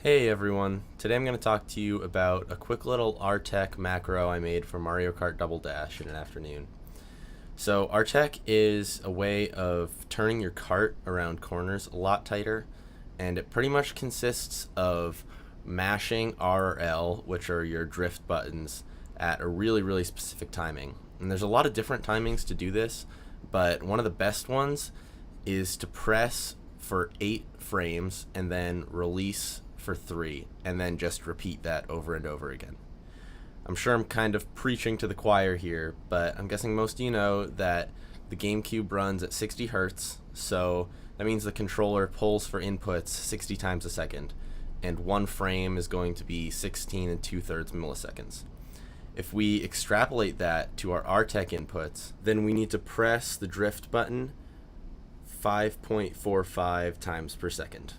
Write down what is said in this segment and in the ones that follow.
Hey everyone, today I'm going to talk to you about a quick little R-Tech macro I made for Mario Kart Double Dash in an afternoon. So R-Tech is a way of turning your cart around corners a lot tighter, and it pretty much consists of mashing R or L, which are your drift buttons, at a really specific timing. And there's a lot of different timings to do this, but one of the best ones is to press for 8 frames and then release for 3, and then just repeat that over and over again. I'm sure I'm kind of preaching to the choir here, but I'm guessing most of you know that the GameCube runs at 60 Hertz, so that means the controller pulls for inputs 60 times a second, and 1 frame is going to be 16 2/3 milliseconds. If we extrapolate that to our R-Tech inputs, then we need to press the drift button 5.45 times per second.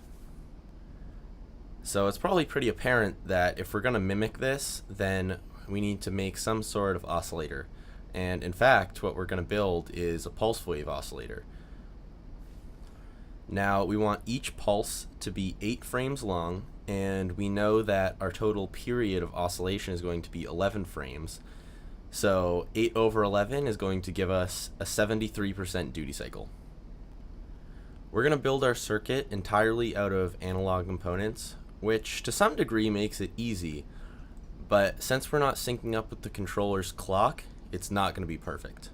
So it's probably pretty apparent that if we're going to mimic this, then we need to make some sort of oscillator. And in fact, what we're going to build is a pulse wave oscillator. Now, we want each pulse to be 8 frames long, and we know that our total period of oscillation is going to be 11 frames. So 8 over 11 is going to give us a 73% duty cycle. We're going to build our circuit entirely out of analog components, which to some degree makes it easy, but since we're not syncing up with the controller's clock, it's not going to be perfect.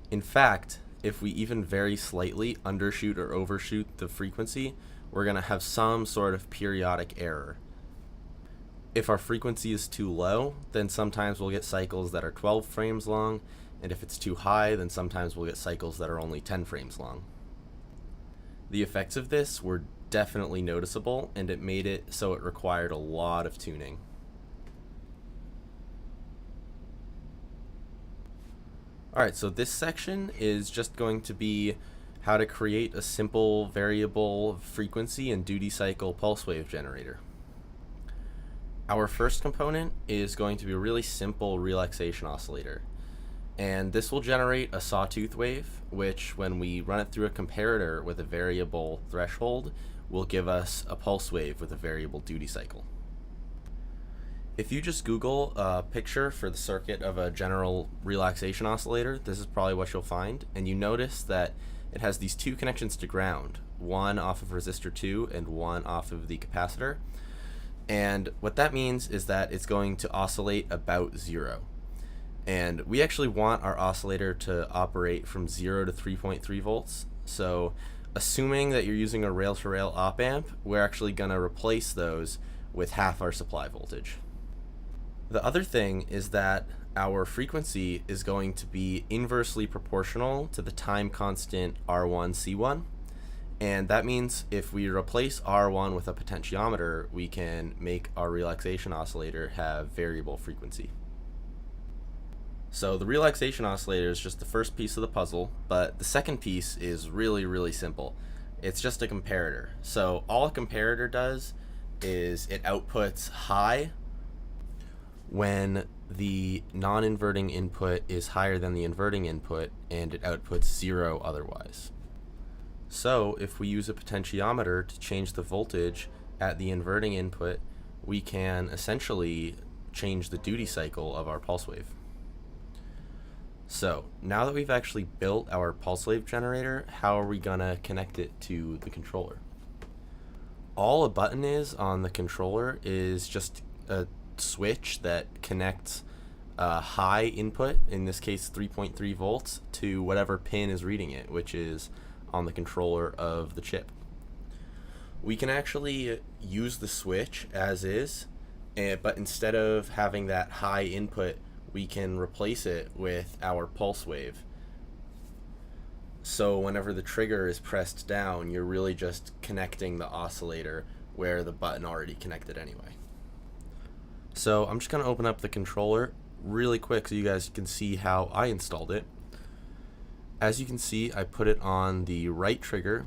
In fact, if we even very slightly undershoot or overshoot the frequency, we're going to have some sort of periodic error. If our frequency is too low, then sometimes we'll get cycles that are 12 frames long, and if it's too high, then sometimes we'll get cycles that are only 10 frames long. The effects of this were definitely noticeable, and it made it so it required a lot of tuning. Alright, so this section is just going to be how to create a simple variable frequency and duty cycle pulse wave generator. Our first component is going to be a really simple relaxation oscillator. And this will generate a sawtooth wave, which when we run it through a comparator with a variable threshold, will give us a pulse wave with a variable duty cycle. If you just Google a picture for the circuit of a general relaxation oscillator, this is probably what you'll find, and you notice that it has these 2 connections to ground, one off of resistor 2 and one off of the capacitor. And what that means is that it's going to oscillate about 0. And we actually want our oscillator to operate from 0 to 3.3 volts. So assuming that you're using a rail-to-rail op-amp, we're actually going to replace those with half our supply voltage. The other thing is that our frequency is going to be inversely proportional to the time constant R1C1. And that means if we replace R1 with a potentiometer, we can make our relaxation oscillator have variable frequency. So the relaxation oscillator is just the first piece of the puzzle, but the second piece is really simple. It's just a comparator. So all a comparator does is it outputs high when the non-inverting input is higher than the inverting input, and it outputs 0 otherwise. So if we use a potentiometer to change the voltage at the inverting input, we can essentially change the duty cycle of our pulse wave. So now that we've actually built our pulse wave generator, how are we gonna connect it to the controller? All a button is on the controller is just a switch that connects a high input, in this case 3.3 volts, to whatever pin is reading it, which is on the controller of the chip. We can actually use the switch as is, but instead of having that high input, we can replace it with our pulse wave. So whenever the trigger is pressed down, you're really just connecting the oscillator where the button already connected anyway. So I'm just going to open up the controller really quick so you guys can see how I installed it. As you can see, I put it on the right trigger,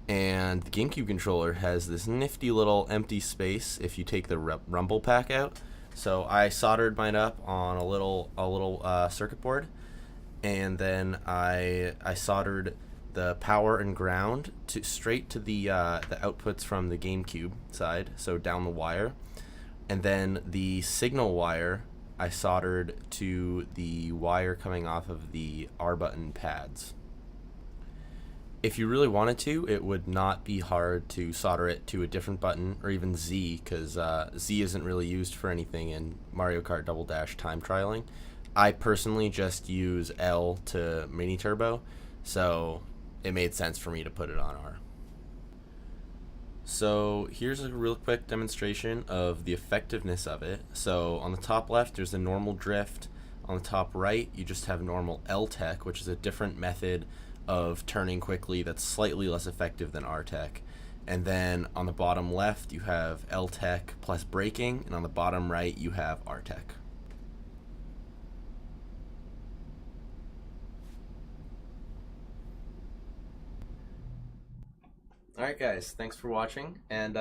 and the GameCube controller has this nifty little empty space if you take the rumble pack out. So I soldered mine up on a little circuit board, and then I soldered the power and ground to straight to the outputs from the GameCube side, so down the wire, and then the signal wire I soldered to the wire coming off of the R button pads. If you really wanted to, it would not be hard to solder it to a different button, or even Z, because Z isn't really used for anything in Mario Kart Double Dash time trialing. I personally just use L to mini turbo, so it made sense for me to put it on R. So here's a real quick demonstration of the effectiveness of it. So on the top left, there's a normal drift. On the top right, you just have normal L-Tech, which is a different method of turning quickly that's slightly less effective than R-Tech. And then on the bottom left, you have L-Tech plus braking, and on the bottom right, you have R-Tech. Alright guys, thanks for watching, and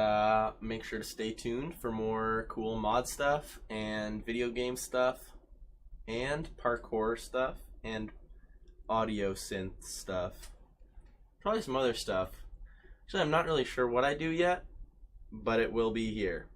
make sure to stay tuned for more cool mod stuff, and video game stuff, and parkour stuff, and audio synth stuff. Probably some other stuff. Actually, I'm not really sure what I do yet, but it will be here.